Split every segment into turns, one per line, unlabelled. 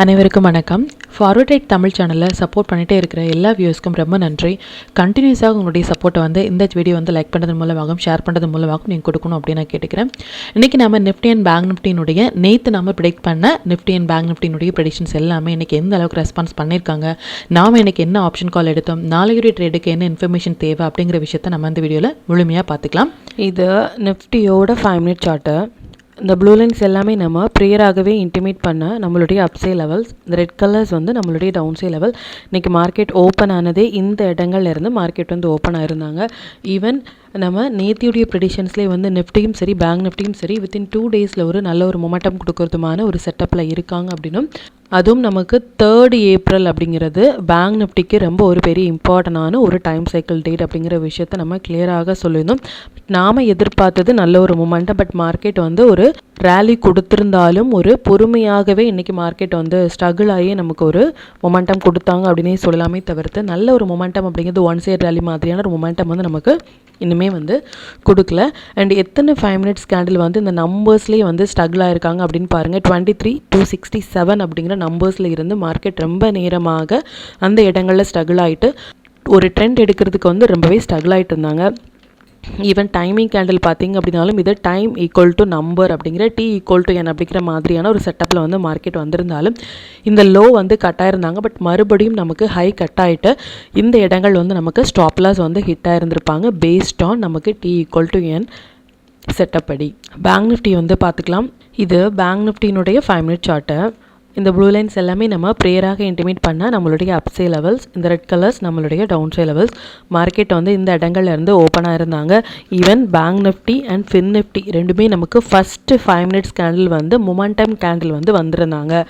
அனைவருக்கும் வணக்கம். Forward right Tamil சேனலில் சப்போர்ட் பண்ணிகிட்டே இருக்கிற எல்லா வியூஸ்க்கும் ரொம்ப நன்றி. கண்டினியூஸாக உங்களுடைய சப்போர்ட்டை இந்த வீடியோ லைக் பண்ணுறது மூலமாகவும் ஷேர் பண்ணுறது மூலமாகவும் நீங்கள் கொடுக்கணும் அப்படின்னு நான் கேட்டுக்கிறேன். இன்றைக்கி நம்ம நிஃப்டி அண்ட் பேங்க் நிஃப்டினுடைய நேற்று நம்ம ப்ரெடிக்ட் பண்ண நிஃப்டி அண்ட் பேங்க் நிஃப்டினுடைய ப்ரெடிக்ஷன்ஸ் எல்லாமே இன்றைக்கி எந்த அளவுக்கு ரெஸ்பான்ஸ் பண்ணியிருக்காங்க, நாம் இன்றைக்கி என்ன ஆப்ஷன் கால் எடுத்தோம், நாளைக்குரிய ட்ரேடுக்கு என்ன இன்ஃபர்மேஷன் தேவை அப்படிங்கிற விஷயத்தை நம்ம இந்த வீடியோவில் முழுமையாக பார்த்துக்கலாம்.
இது நிஃப்டியோட 5 மினிட் சார்ட்டு. இந்த ப்ளூ லைன்ஸ் எல்லாமே நம்ம ப்ரேயராகவே இன்டிமேட் பண்ண நம்மளுடைய அப்சே லெவல்ஸ். இந்த ரெட் கலர்ஸ் நம்மளுடைய டவுன்சே லெவல். இன்றைக்கி மார்க்கெட் ஓப்பன் ஆனதே இந்த இடங்கள்லேருந்து மார்க்கெட் ஓப்பன் ஆயிருந்தாங்க. ஈவன் நம்ம நேத்தியுடைய ப்ரெடிஷன்ஸ்லேயே நிஃப்டியும் சரி பேங்க் நிஃப்டியும் சரி வித்தின் 2 டேஸில் ஒரு நல்ல ஒரு மொமெண்டம் கொடுக்கறதுமான ஒரு செட்டப்பில் இருக்காங்க அப்படின்னும், அதுவும் நமக்கு 3rd ஏப்ரல் அப்படிங்கிறது பேங்க் நிஃப்டிக்கு ரொம்ப ஒரு பெரிய இம்பார்ட்டண்டான ஒரு டைம் சைக்கிள் டேட் அப்படிங்கிற விஷயத்த நம்ம கிளியராக சொல்லியிருந்தோம். நாம் எதிர்பார்த்தது நல்ல ஒரு மொமெண்டம். பட் மார்க்கெட் ஒரு ரேலி கொடுத்துருந்தாலும் ஒரு பொறுமையாகவே இன்றைக்கி மார்க்கெட் ஸ்ட்ரகிள் ஆகி நமக்கு ஒரு மொமெண்டம் கொடுத்தாங்க அப்படின்னே சொல்லலாமே தவிர்த்து நல்ல ஒரு மொமெண்டம் அப்படிங்கிறது ஒன் சைட் ரேலி மாதிரியான ஒரு மொமெண்டம் நமக்கு இன்னுமே கொடுக்கல. அண்ட் எத்தனை 5 மினிட்ஸ் கேண்டில் இந்த நம்பர்ஸ்லேயே ஸ்ட்ரகிள் ஆகிருக்காங்க அப்படின்னு பாருங்கள். 23,267 அப்படிங்கிற நம்பர்ஸில் இருந்து மார்க்கெட் ரொம்ப நேரமாக அந்த இடங்களில் ஸ்ட்ரகிள் ஆகிட்டு ஒரு ட்ரெண்ட் எடுக்கிறதுக்கு ரொம்பவே ஸ்ட்ரகிள் ஆகிட்டு இருந்தாங்க. ஈவன் டைமிங் கேண்டில் பார்த்திங்க அப்படின்னாலும் இது டைம் ஈக்குவல் டு நம்பர் அப்படிங்கிற T ஈக்குவல் டு N அப்படிங்கிற மாதிரியான ஒரு செட்டப்பில் மார்க்கெட் வந்திருந்தாலும் இந்த லோ கட் ஆயிருந்தாங்க. பட் மறுபடியும் நமக்கு ஹை கட் ஆகிட்டு இந்த இடங்கள் நமக்கு ஸ்டாப் லாஸ் ஹிட் ஆயிருந்திருப்பாங்க பேஸ்ட் ஆன் நமக்கு T equal to N setup படி. பேங்க் நிஃப்டி பார்த்துக்கலாம். இது பேங்க் நிஃப்டியினுடைய 5 மினிட் சார்ட்டு. இந்த ப்ளூ லைன்ஸ் எல்லாமே நம்ம ப்ரேயராக இன்டிமேட் பண்ணால் நம்மளுடைய அப்சே லெவல்ஸ். இந்த ரெட் கலர்ஸ் நம்மளுடைய டவுன்சே லெவல்ஸ். மார்க்கெட் இந்த இடங்கள்லேருந்து ஓப்பன் ஆயிருந்தாங்க. Even Bank Nifty and Fin Nifty ரெண்டுமே நமக்கு first 5 minutes candle momentum candle வந்திருந்தாங்க.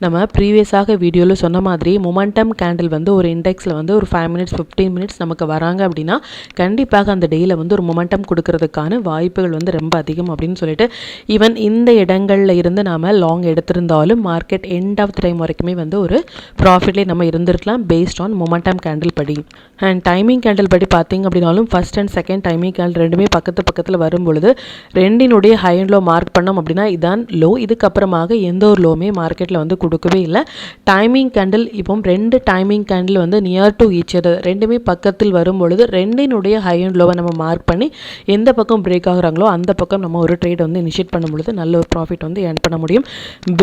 நம்ம ப்ரீவியஸாக வீடியோவில் சொன்ன மாதிரி மொமெண்டம் கேண்டில் ஒரு இண்டெக்ஸில் ஒரு 5 மினிட்ஸ் 15 மினிட்ஸ் நமக்கு வராங்க அப்படின்னா கண்டிப்பாக அந்த டேயில் ஒரு மொமெண்டம் கொடுக்கறதுக்கான வாய்ப்புகள் ரொம்ப அதிகம் அப்படின்னு சொல்லிட்டு ஈவன் இந்த இடங்களில் இருந்து நாம் லாங் எடுத்திருந்தாலும் market end of the time வரைக்குமே ஒரு ப்ராஃபிட்லேயே நம்ம இருந்திருக்கலாம் பேஸ்ட் ஆன் மொமெண்டம் கேண்டில் படி. அண்ட் டைமிங் கேண்டில் படி பார்த்திங்க அப்படின்னாலும் first and second timing candle ரெண்டுமே பக்கத்தில் வரும் பொழுது ரெண்டினுடைய ஹை அண்ட் லோ மார்க் பண்ணோம் அப்படின்னா இதான் லோ. இதுக்கப்புறமாக எந்த ஒரு லோவுமே மார்க்கெட்டில் கொடுக்கவே இல்லை. டைமிங் கேண்டில் இப்போ 2 timing candle near to each other ரெண்டுமே பக்கத்தில் வரும் பொழுது ரெண்டினுடைய ஹை அண்ட் லோவை நம்ம மார்க் பண்ணி எந்த பக்கம் பிரேக் ஆகுறாங்களோ அந்த பக்கம் நம்ம ஒரு ட்ரேட் இனிஷியேட் பண்ணும் பொழுது நல்ல ஒரு ப்ராஃபிட் ஏர்ன் பண்ண முடியும்.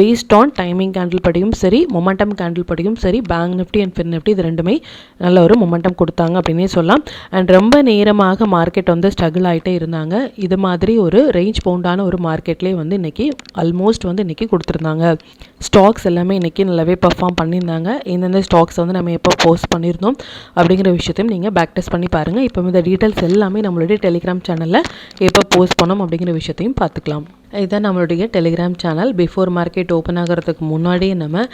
பேஸ்ட் ஆன் டைமிங் கேண்டில் படியும் சரி மொமெண்டம் கேண்டில் படியும் சரி bank Nifty and Fin Nifty இது ரெண்டுமே நல்ல ஒரு மொமெண்டம் கொடுத்தாங்க அப்படின்னே சொல்லலாம். அண்ட் ரொம்ப நேரமாக மார்க்கெட் ஸ்ட்ரகிள் ஆகிட்டே இருந்தாங்க. இது மாதிரி ஒரு ரேஞ்ச் பவுண்டான ஒரு மார்க்கெட்லேயே இன்றைக்கி ஆல்மோஸ்ட் இன்றைக்கி கொடுத்துருந்தாங்க. ஸ்டாக்ஸ் எல்லாமே இன்றைக்கி நல்லாவே பர்ஃபார்ம் பண்ணியிருந்தாங்க. எந்தெந்த ஸ்டாக்ஸ் நம்ம எப்போ போஸ்ட் பண்ணியிருந்தோம் அப்படிங்கிற விஷயத்தையும் நீங்கள் பேக் டெஸ்ட் பண்ணி பாருங்கள். இப்போ இந்த டீட்டெயில்ஸ் எல்லாமே நம்மளுடைய டெலிகிராம் சேனலில் எப்போ போஸ்ட் பண்ணோம் அப்படிங்கிற விஷயத்தையும் பார்த்துக்கலாம். இதுதான் நம்மளுடைய Telegram channel. Before market open ஆகிறதுக்கு முன்னாடியே நம்ம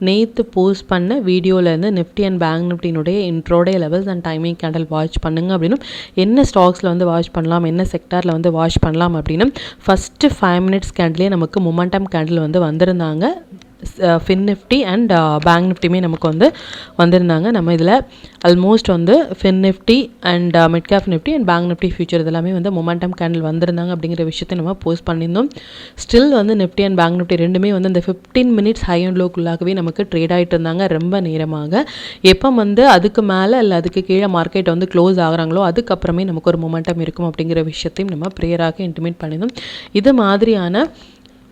நேற்று போஸ்ட் பண்ண வீடியோவிலேருந்து நிஃப்டி அண்ட் பேங்க் நிஃப்டினுடைய intraday levels and timing candle watch பண்ணுங்க அப்படின்னும், என்ன ஸ்டாக்ஸில் வாட்ச் பண்ணலாம், என்ன செக்டாரில் வாட்ச் பண்ணலாம் அப்படின்னு ஃபஸ்ட்டு 5 மினிட்ஸ் கேண்டிலே நமக்கு மொமெண்டம் கேண்டில் வந்திருந்தாங்க. ஃபின் நிஃப்டி அண்ட் பேங்க் நிஃப்டியுமே நமக்கு வந்திருந்தாங்க. நம்ம இதில் almost fin Nifty and mid cap Nifty and bank Nifty future இதெல்லாமே மொமெண்டம் கேண்டில் வந்திருந்தாங்க அப்படிங்கிற விஷயத்தை நம்ம போஸ்ட் பண்ணியிருந்தோம். Still Nifty and bank Nifty ரெண்டுமே இந்த 15 மினிட்ஸ் ஹை அண்ட் லோக்குள்ளாகவே நமக்கு ட்ரேட் ஆகிட்டு இருந்தாங்க ரொம்ப நேரமாக. எப்போ அதுக்கு மேலே இல்லை அதுக்கு கீழே மார்க்கெட் க்ளோஸ் ஆகுறாங்களோ அதுக்கப்புறமே நமக்கு ஒரு மொமெண்டம் இருக்கும் அப்படிங்கிற விஷயத்தையும் நம்ம ப்ரேயராக இன்டிமேட் பண்ணியிருந்தோம். இது மாதிரியான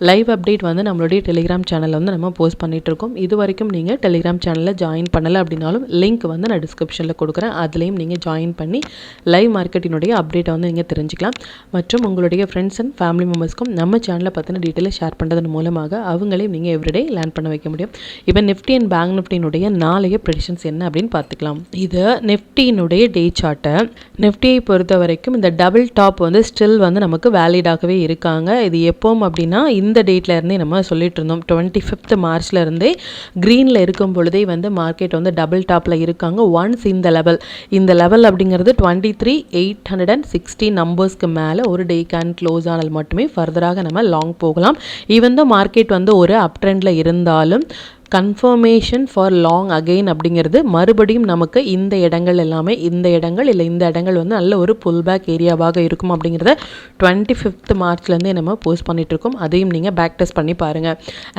லைவ் அப்டேட் நம்மளுடைய டெலிகிராம் சேனலில் நம்ம போஸ்ட் பண்ணிகிட்ருக்கோம். இது வரைக்கும் நீங்கள் டெலிகிராம் சேனலில் ஜாயின் பண்ணலை அப்படின்னாலும் லிங்க் நான் டிஸ்கிரிப்ஷனில் கொடுக்குறேன். அதுலேயும் நீங்கள் ஜாயின் பண்ணி லைவ் மார்க்கெட்டினுடைய அப்டேட்டை நீங்கள் தெரிஞ்சுக்கலாம். மற்றும் உங்களுடைய ஃப்ரெண்ட்ஸ் அண்ட் ஃபேமிலி மெம்பர்ஸ்க்கும் நம்ம சேனலை பற்றின டீட்டெயிலை ஷேர் பண்ணுறதன் மூலமாக அவங்களையும் நீங்கள் எவ்ரிடே லேர்ன் பண்ண வைக்க முடியும். இப்போ நிஃப்டி அண்ட் பேங்க் நிஃப்டினுடைய நாளைய ப்ரெடிஷன்ஸ் என்ன அப்படின்னு பார்த்துக்கலாம். இது நிஃப்டியினுடைய டே சார்ட்டை. நிஃப்டியை பொறுத்த வரைக்கும் இந்த டபுள் டாப் ஸ்டில் நமக்கு வேலிடாகவே இருக்காங்க. இது எப்போவும் அப்படின்னா இந்த டேட்டில் இருந்தே நம்ம சொல்லிட்டு இருந்தோம். 25 மார்ச்ல இருந்தே க்ரீனில் இருக்கும் பொழுதே மார்க்கெட் டபுள் டாப்பில் இருக்காங்க. ஒன்ஸ் இந்த லெவல் அப்படிங்கிறது 23,860 நம்பர்ஸ்க்கு மேலே ஒரு டே கேன் க்ளோஸ் ஆனால் மட்டுமே ஃபர்தராக நம்ம லாங் போகலாம். ஈவன் தான் மார்க்கெட் ஒரு அப் ட்ரெண்டில் இருந்தாலும் கன்ஃபர்மேஷன் ஃபார் லாங் அகெயின் அப்படிங்கிறது மறுபடியும் நமக்கு இந்த இடங்கள் எல்லாமே இந்த இடங்கள் வந்து நல்ல ஒரு புல் பேக் ஏரியாவாக இருக்கும் அப்படிங்கிறத 25th மார்ச்லேருந்தே நம்ம போஸ்ட் பண்ணிகிட்ருக்கோம். அதையும் நீங்கள் பேக் டெஸ்ட் பண்ணி பாருங்கள்.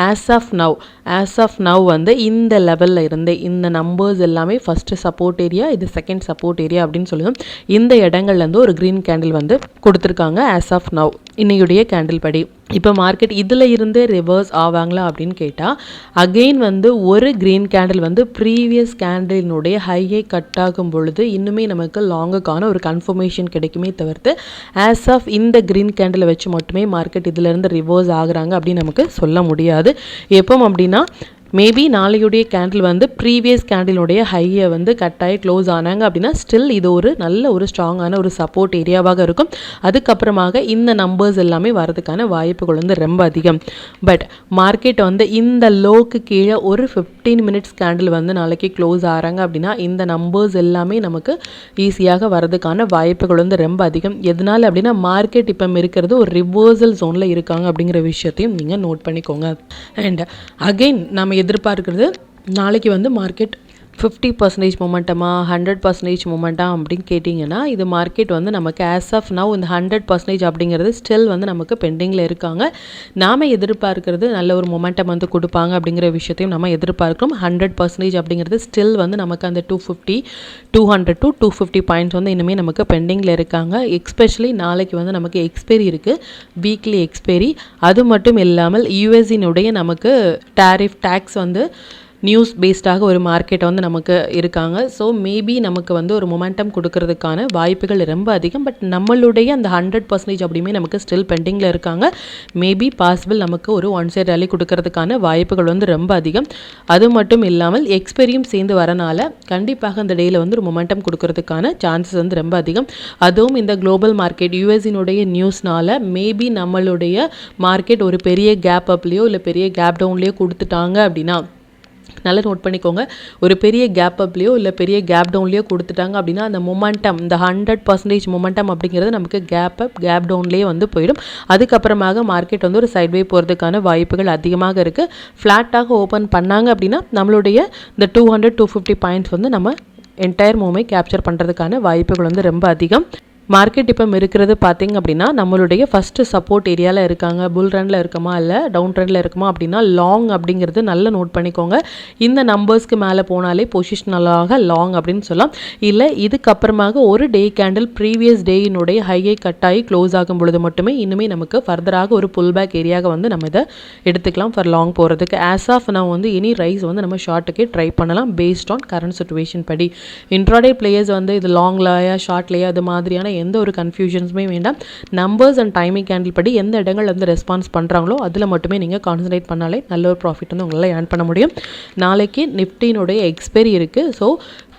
ஆஸ் ஆஃப் நவ் வந்து இந்த லெவலில் இருந்து இந்த நம்பர்ஸ் எல்லாமே ஃபஸ்ட்டு சப்போர்ட் ஏரியா, இது செகண்ட் சப்போர்ட் ஏரியா அப்படின்னு சொல்லுவோம். இந்த இடங்கள்லேருந்து ஒரு க்ரீன் கேண்டில் வந்து கொடுத்துருக்காங்க ஆஸ் ஆஃப் நவ் இன்னையுடைய கேண்டில் படி. இப்போ மார்க்கெட் இதில் இருந்தே ரிவர்ஸ் ஆவாங்களா அப்படின்னு கேட்டால் அகெயின் வந்து ஒரு க்ரீன் கேண்டில் வந்து ப்ரீவியஸ் கேண்டிலினுடைய ஹையை கட் ஆகும் பொழுது இன்னுமே நமக்கு லாங்குக்கான ஒரு கன்ஃபர்மேஷன் கிடைக்குமே தவிர்த்து ஆஸ் ஆஃப் இந்த க்ரீன் கேண்டில் வச்சு மட்டுமே மார்க்கெட் இதிலேருந்து ரிவர்ஸ் ஆகுறாங்க அப்படின்னு நமக்கு சொல்ல முடியாது. எப்போ அப்படின்னா மேபி நாளையுடைய கேண்டில் வந்து ப்ரீவியஸ் கேண்டிலுடைய ஹையை வந்து கட்டாயி க்ளோஸ் ஆனாங்க அப்படின்னா ஸ்டில் இது ஒரு நல்ல ஒரு ஸ்ட்ராங்கான ஒரு சப்போர்ட் ஏரியாவாக இருக்கும். அதுக்கப்புறமாக இந்த நம்பர்ஸ் எல்லாமே வரதுக்கான வாய்ப்புகள் வந்து ரொம்ப அதிகம். பட் மார்க்கெட் வந்து இந்த லோக்கு கீழே ஒரு 15 மினிட்ஸ் கேண்டில் வந்து நாளைக்கு க்ளோஸ் ஆகிறாங்க அப்படின்னா இந்த நம்பர்ஸ் எல்லாமே நமக்கு ஈஸியாக வரதுக்கான வாய்ப்புகள் வந்து ரொம்ப அதிகம். எதனால் அப்படின்னா மார்க்கெட் இப்போ இருக்கிறது ஒரு ரிவர்சல் ஜோனில் இருக்காங்க அப்படிங்கிற விஷயத்தையும் நீங்கள் நோட் பண்ணிக்கோங்க. அண்ட் அகெயின் நம்ம எதிர்பார்க்கிறது நாளைக்கு வந்து மார்க்கெட் 50% மொமெண்டமா 100% மொமெண்டா அப்படின்னு கேட்டிங்கன்னா இது மார்க்கெட் வந்து நமக்கு ஆஸ் ஆஃப் நவ் இந்த 100% அப்படிங்கிறது ஸ்டில் வந்து நமக்கு பெண்டிங்கில் இருக்காங்க. நாம் எதிர்பார்க்கிறது நல்ல ஒரு மொமெண்டம் வந்து கொடுப்பாங்க அப்படிங்கிற விஷயத்தையும் நம்ம எதிர்பார்க்கிறோம். 100% அப்படிங்கிறது ஸ்டில் வந்து நமக்கு அந்த 200 to 250 பாயிண்ட்ஸ் வந்து இனிமேல் நமக்கு பெண்டிங்கில் இருக்காங்க. எஸ்பெஷலி நாளைக்கு வந்து நமக்கு எக்ஸ்பைரி இருக்குது, வீக்லி எக்ஸ்பைரி. அது மட்டும் இல்லாமல் யூஎஸ்இனுடைய நமக்கு டேக்ஸ் வந்து நியூஸ் பேஸ்டாக ஒரு மார்க்கெட் வந்து நமக்கு இருக்காங்க. ஸோ மேபி நமக்கு வந்து ஒரு மொமெண்டம் கொடுக்கறதுக்கான வாய்ப்புகள் ரொம்ப அதிகம். பட் நம்மளுடைய அந்த 100% அப்படியுமே நமக்கு ஸ்டில் பெண்டிங்கில் இருக்காங்க. மேபி பாசிபிள் நமக்கு ஒரு ஒன் சைட் ரேலி கொடுக்கறதுக்கான வாய்ப்புகள் வந்து ரொம்ப அதிகம். அது மட்டும் இல்லாமல் எக்ஸ்பெரியும் சேர்ந்து வரனால கண்டிப்பாக அந்த டேயில் வந்து ஒரு மொமெண்டம் கொடுக்கறதுக்கான சான்சஸ் வந்து ரொம்ப அதிகம். அதுவும் இந்த குளோபல் மார்க்கெட் யூஎஸ்இனுடைய நியூஸ்னால மேபி நம்மளுடைய மார்க்கெட் ஒரு பெரிய கேப் அப்லேயோ இல்லை பெரிய கேப் டவுன்லேயோ கொடுத்துட்டாங்க அப்படின்னா நல்லா நோட் பண்ணிக்கோங்க. ஒரு பெரிய கேப் அப்லேயோ இல்லை பெரிய கேப் டவுன்லேயோ கொடுத்துட்டாங்க அப்படின்னா அந்த மொமெண்டம் இந்த 100% மொமெண்டம் அப்படிங்கிறது நமக்கு கேப் அப் கேப் டவுன்லேயே வந்து போயிடும். அதுக்கப்புறமாக மார்க்கெட் வந்து ஒரு சைட்வே போகிறதுக்கான வாய்ப்புகள் அதிகமாக இருக்குது. ஃப்ளாட்டாக ஓப்பன் பண்ணாங்க அப்படின்னா நம்மளுடைய இந்த 200-250 பாயிண்ட்ஸ் வந்து நம்ம என்டையர் மூவ்மே கேப்சர் பண்ணுறதுக்கான வாய்ப்புகள் வந்து ரொம்ப அதிகம். மார்க்கெட் இப்போ இருக்கிறது பார்த்திங்க அப்படின்னா நம்மளுடைய ஃபஸ்ட்டு சப்போர்ட் ஏரியாவில் இருக்காங்க. புல் ரனில் இருக்குமா இல்லை டவுன் ட்ரெண்டில் இருக்குமா அப்படின்னா லாங் அப்படிங்கிறது நல்லா நோட் பண்ணிக்கோங்க. இந்த நம்பர்ஸ்க்கு மேலே போனாலே பொசிஷனலாக லாங் அப்படின்னு சொல்லலாம். இல்லை இதுக்கப்புறமாக ஒரு டே கேண்டில் ப்ரீவியஸ் டேயினுடைய ஹையை கட்டாயி க்ளோஸ் ஆகும் பொழுது மட்டுமே இன்னுமே நமக்கு ஃபர்தராக ஒரு புல் பேக் ஏரியாவை வந்து நம்ம இதை எடுத்துக்கலாம் ஃபார் லாங் போகிறதுக்கு. ஆஸ் ஆஃப் நான் வந்து எனி ரைஸ் வந்து நம்ம ஷார்ட்டுக்கே ட்ரை பண்ணலாம் பேஸ்ட் ஆன் கரண்ட் சிச்சுவேஷன் படி. இன்ட்ராடே பிளேயர்ஸ் வந்து இது லாங் லேயா ஷார்ட் லேயா அது மாதிரியான எந்த ஒரு கன்ஃபியூஷன்ஸுமே வேண்டாம். நம்பர்ஸ் அண்ட் டைமிங் கேண்டில் படி எந்த இடங்கள் வந்து ரெஸ்பான்ஸ் பண்ணுறாங்களோ அதில் மட்டுமே நீங்கள் கான்சன்ட்ரேட் பண்ணாலே நல்ல ஒரு ப்ராஃபிட் வந்து உங்களால் ஏர்ன் பண்ண முடியும். நாளைக்கு நிஃப்டினுடைய எக்ஸ்பைரி இருக்குது. ஸோ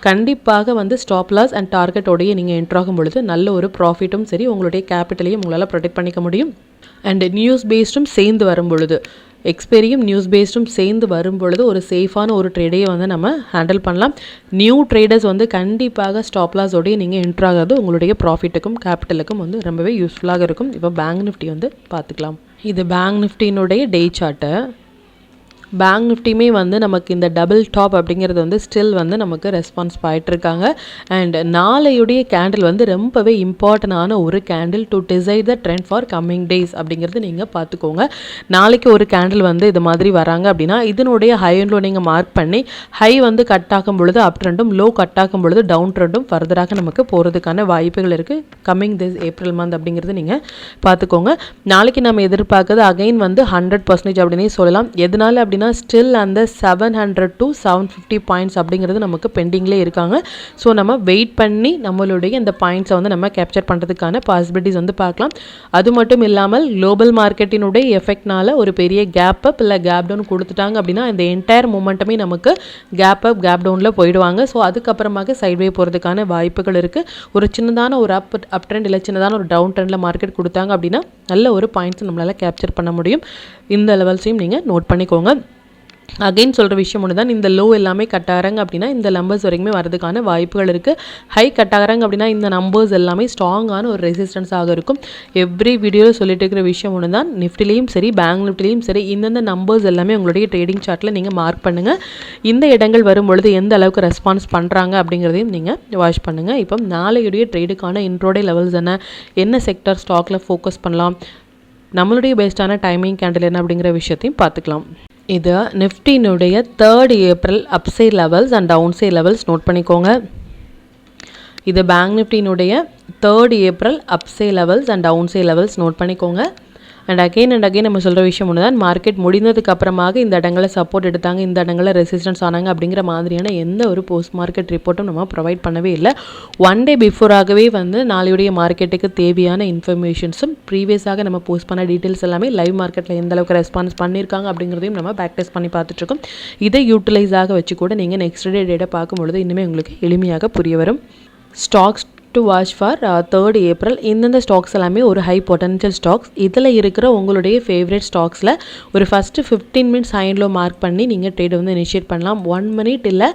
கண்டிப்பாக வந்து ஸ்டாப் லாஸ் அண்ட் டார்கெட்டோடையே நீங்கள் என்ட்ராகும் பொழுது நல்ல ஒரு ப்ராஃபிட்டும் சரி உங்களுடைய கேபிட்டலையும் உங்களால் ப்ரொடெக்ட் பண்ணிக்க முடியும். அண்ட் நியூஸ் பேஸ்டும் சேர்ந்து வரும் பொழுது எக்ஸ்பெரியும் நியூஸ் பேஸ்டும் சேர்ந்து வரும் பொழுது ஒரு சேஃபான ஒரு ட்ரேடையை வந்து நம்ம ஹேண்டில் பண்ணலாம். நியூ ட்ரேடர்ஸ் வந்து கண்டிப்பாக ஸ்டாப் லாஸோடையே நீங்கள் என்ட்ராகிறது உங்களுடைய ப்ராஃபிட்டுக்கும் கேபிட்டலுக்கும் வந்து ரொம்பவே யூஸ்ஃபுல்லாக இருக்கும். இப்போ பேங்க் நிஃப்டி வந்து பார்த்துக்கலாம். இது பேங்க் நிஃப்டினுடைய டே சார்ட்டு. பேங்க் நிஃப்டியுமே வந்து நமக்கு இந்த டபுள் டாப் அப்படிங்கிறது வந்து ஸ்டில் வந்து நமக்கு ரெஸ்பான்ஸ் ஆகிட்டுருக்காங்க. அண்ட் நாளையுடைய கேண்டில் வந்து ரொம்பவே இம்பார்ட்டண்டான ஒரு candle to decide the trend for coming days அப்படிங்கிறது நீங்கள் பார்த்துக்கோங்க. நாளைக்கு ஒரு கேண்டில் வந்து இது மாதிரி வராங்க அப்படின்னா இதனுடைய ஹை அண்ட் லோ நீங்கள் மார்க் பண்ணி ஹை வந்து கட் ஆகும் பொழுது அப் ட்ரெண்டும் லோ கட் ஆகும் பொழுது டவுன் ட்ரெண்டும் ஃபர்தராக நமக்கு போகிறதுக்கான வாய்ப்புகள் இருக்குது கம்மிங் திஸ் ஏப்ரல் மந்த் அப்படிங்கிறது நீங்கள் பார்த்துக்கோங்க. நாளைக்கு நம்ம எதிர்பார்க்குறது அகைன் வந்து 100% அப்படின்னே சொல்லலாம். எதனால அப்படின்னா ஸ்டில் அந்த 700 to 750 பாயிண்ட்ஸ் அப்படிங்கிறது நமக்கு பெண்டிங்லேயே இருக்காங்க. ஸோ நம்ம வெயிட் பண்ணி நம்மளுடைய இந்த பாயிண்ட்ஸை வந்து நம்ம கேப்சர் பண்ணுறதுக்கான பாசிபிலிட்டிஸ் வந்து பார்க்கலாம். அது மட்டும் இல்லாமல் குளோபல் மார்க்கெட்டினுடைய எஃபெக்ட்னால ஒரு பெரிய கேப் அப் இல்லை கேப் டவுன் கொடுத்துட்டாங்க அப்படின்னா இந்த என்டையர் மூமெண்ட்டுமே நமக்கு கேப் அப் கேப் டவுனில் போயிடுவாங்க. ஸோ அதுக்கப்புறமாக சைட்வே போகிறதுக்கான வாய்ப்புகள் இருக்குது. ஒரு சின்னதான ஒரு அப் ட்ரெண்ட் இல்லை சின்னதான ஒரு டவுன் ட்ரெண்டில் மார்க்கெட் கொடுத்தாங்க அப்படின்னா நல்ல ஒரு பாயிண்ட்ஸ் நம்மளால் கேப்சர் பண்ண முடியும். இந்த லெவல்ஸையும் நீங்கள் நோட் பண்ணிக்கோங்க. அகைன் சொல்கிற விஷயம் ஒன்று தான், இந்த லோ எல்லாமே கட் ஆகிறாங்க அப்படின்னா இந்த நம்பர்ஸ் வரைக்குமே வரதுக்கான வாய்ப்புகள் இருக்குது. ஹை கட் ஆகிறாங்க அப்படின்னா இந்த நம்பர்ஸ் எல்லாமே ஸ்ட்ராங்கான ஒரு ரெசிஸ்டன்ஸாக இருக்கும். எவ்ரி வீடியோவில் சொல்லிட்டு இருக்கிற விஷயம் ஒன்று தான், நிஃப்டிலையும் சரி பேங்க் நிஃப்டிலையும் சரி இந்தந்த நம்பர்ஸ் எல்லாமே உங்களுடைய ட்ரேடிங் சார்ட்டில் நீங்கள் மார்க் பண்ணுங்கள். இந்த இடங்கள் வரும்பொழுது எந்த அளவுக்கு ரெஸ்பான்ஸ் பண்ணுறாங்க அப்படிங்கிறதையும் நீங்கள் வாட்ச் பண்ணுங்கள். இப்போ நாளையுடைய ட்ரேடுக்கான இன்ட்ரோடே லெவல்ஸ் என்ன செக்டர் ஸ்டாக்கில் ஃபோக்கஸ் பண்ணலாம், நம்மளுடைய பெஸ்ட்டான டைமிங் கேண்டில் என்ன அப்படிங்கிற விஷயத்தையும் பார்த்துக்கலாம். இது நிஃப்டினுடைய 3rd April upside levels and downside levels note பண்ணிக்கோங்க. இது பேங்க் நிஃப்டினுடைய 3rd April upside levels and downside levels note பண்ணிக்கோங்க. அண்ட் அகெயின் நம்ம சொல்கிற விஷயம் ஒன்று தான், மார்க்கெட் முடிந்ததுக்கு அப்புறமாக இந்த இடங்களை சப்போர்ட் எடுத்தாங்க, இந்த இடங்களில் ரெசிஸ்டன்ஸ் ஆனாங்க அப்படிங்கிற மாதிரியான எந்த ஒரு போஸ்ட் மார்க்கெட் ரிப்போர்ட்டும் நம்ம ப்ரொவைட் பண்ணவே இல்லை. 1 டே பிஃபோராகவே நாளையுடைய மார்க்கெட்டுக்கு தேவையான இன்ஃபர்மேஷன்ஸும் ப்ரீவியஸாக நம்ம போஸ்ட் பண்ண டீட்டெயில்ஸ் எல்லாமே லைவ் மார்க்கெட்டில் எந்த அளவுக்கு ரெஸ்பான்ஸ் பண்ணியிருக்காங்க அப்படிங்கிறதையும் நம்ம பேக் டெஸ்ட் பண்ணி பார்த்துட்ருக்கோம். இதை யூட்டிலைஸாக வச்சு கூட நீங்கள் நெக்ஸ்ட் டே டேட்டா பார்க்கும்பொழுது இன்னுமே உங்களுக்கு எளிமையாக புரிய வரும். Stocks to watch for 3rd April. இந்தந்த ஸ்டாக்ஸ் எல்லாமே ஒரு ஹை பொட்டன்ஷியல் ஸ்டாக்ஸ். இதில் இருக்கிற உங்களுடைய ஃபேவரட் ஸ்டாக்ஸில் ஒரு ஃபஸ்ட்டு 15 மினிட்ஸ் ஹைண்டில் மார்க் பண்ணி நீங்கள் ட்ரேட் இனிஷியேட் பண்ணலாம். 1 மினிட் இல்லை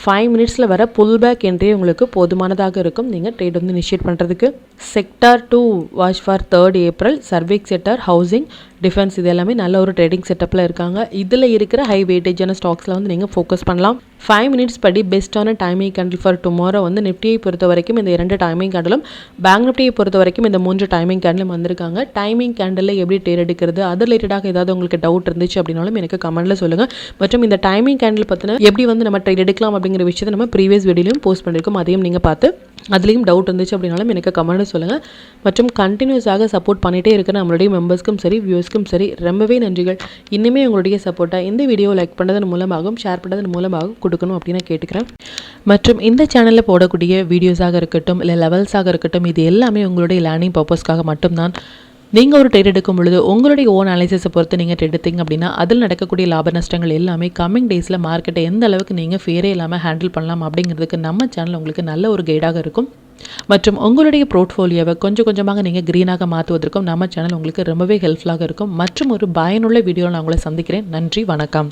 5 மினிட்ஸில் வர புல் பேக் என்ட்ரி உங்களுக்கு போதுமானதாக இருக்கும் நீங்கள் ட்ரேட் இனிஷியேட் பண்ணுறதுக்கு. Sector to watch for 3rd April. Service sector, housing, defence இது எல்லாமே நல்ல ஒரு ட்ரேடிங் செட்டப்பில் இருக்காங்க. இதில் இருக்கிற ஹை வெயிட்டேஜான ஸ்டாக்ஸில் நீங்கள் ஃபோக்கஸ் பண்ணலாம். 5 மினிட்ஸ் படி பெஸ்ட்டான டைமிங் கேண்டில் ஃபார் டுமாரோ நிஃப்டியை பொறுத்த வரைக்கும் இந்த 2 டைமிங் கேண்டிலும் பேங்க் நிஃப்டியை பொறுத்த வரைக்கும் இந்த 3 டைமிங் கேண்டிலும் வந்திருக்காங்க. டைமிங் கேண்டில் எப்படி ட்ரேட் எடுக்கிறது, அது ரிலேட்டடாக ஏதாவது உங்களுக்கு டவுட் இருந்துச்சு அப்படின்னாலும் எனக்கு கமெண்ட்டில் சொல்லுங்கள். மற்றும் இந்த டைமிங் கேண்டில் பற்றின எப்படி நம்ம ட்ரேட் எடுக்கலாம் அப்படிங்கிற விஷயத்தை நம்ம ப்ரீவியஸ் வீடியோலையும் போஸ்ட் பண்ணியிருக்கோம். அதையும் நீங்கள் பார்த்து அதுலேயும் டவுட் இருந்துச்சு அப்படின்னாலும் எனக்கு கமெண்ட்டில் சொல்லுங்கள். மற்றும் கண்டினியூஸாக சப்போர்ட் பண்ணிகிட்டே இருக்கிற நம்மளுடைய மெம்பர்ஸ்க்கும் சரி வியூஸ்க்கும் சரி ரொம்பவே நன்றிகள். இன்னுமே உங்களுடைய சப்போர்ட்டை இந்த வீடியோ லைக் பண்ணதன் மூலமாகவும் ஷேர் பண்ணதன் மூலமாகவும் கொடுக்கணும் அப்படின்னு கேட்டுக்கிறேன். மற்றும் இந்த சேனலில் போடக்கூடிய வீடியோஸாக இருக்கட்டும் இல்லை லெவல்ஸாக இருக்கட்டும் இது எல்லாமே உங்களுடைய லேர்னிங் பர்பஸ்க்காக மட்டும்தான். நீங்கள் ஒரு ட்ரேட் எடுக்கும் பொழுது உங்களுடைய ஓன் அனாலிசிஸை பொறுத்து நீங்கள் ட்ரேட் எடுத்தீங்க அப்படின்னா அதில் நடக்கக்கூடிய லாப நஷ்டங்கள் எல்லாமே கம்மிங் டேஸில் மார்க்கெட்டை எந்த அளவுக்கு நீங்கள் ஃபேரே இல்லாமல் ஹேண்டில் பண்ணலாம் அப்படிங்கிறதுக்கு நம்ம சேனல் உங்களுக்கு நல்ல ஒரு கைடாக இருக்கும். மற்றும் உங்களுடைய போர்ட்ஃபோலியோவை கொஞ்சம் கொஞ்சமாக நீங்கள் க்ரீனாக மாற்றுவதற்கும் நம்ம சேனல் உங்களுக்கு ரொம்பவே ஹெல்ப்ஃபுல்லாக இருக்கும். மற்றும் ஒரு பயனுள்ள வீடியோவில் நான் உங்களை சந்திக்கிறேன். நன்றி, வணக்கம்.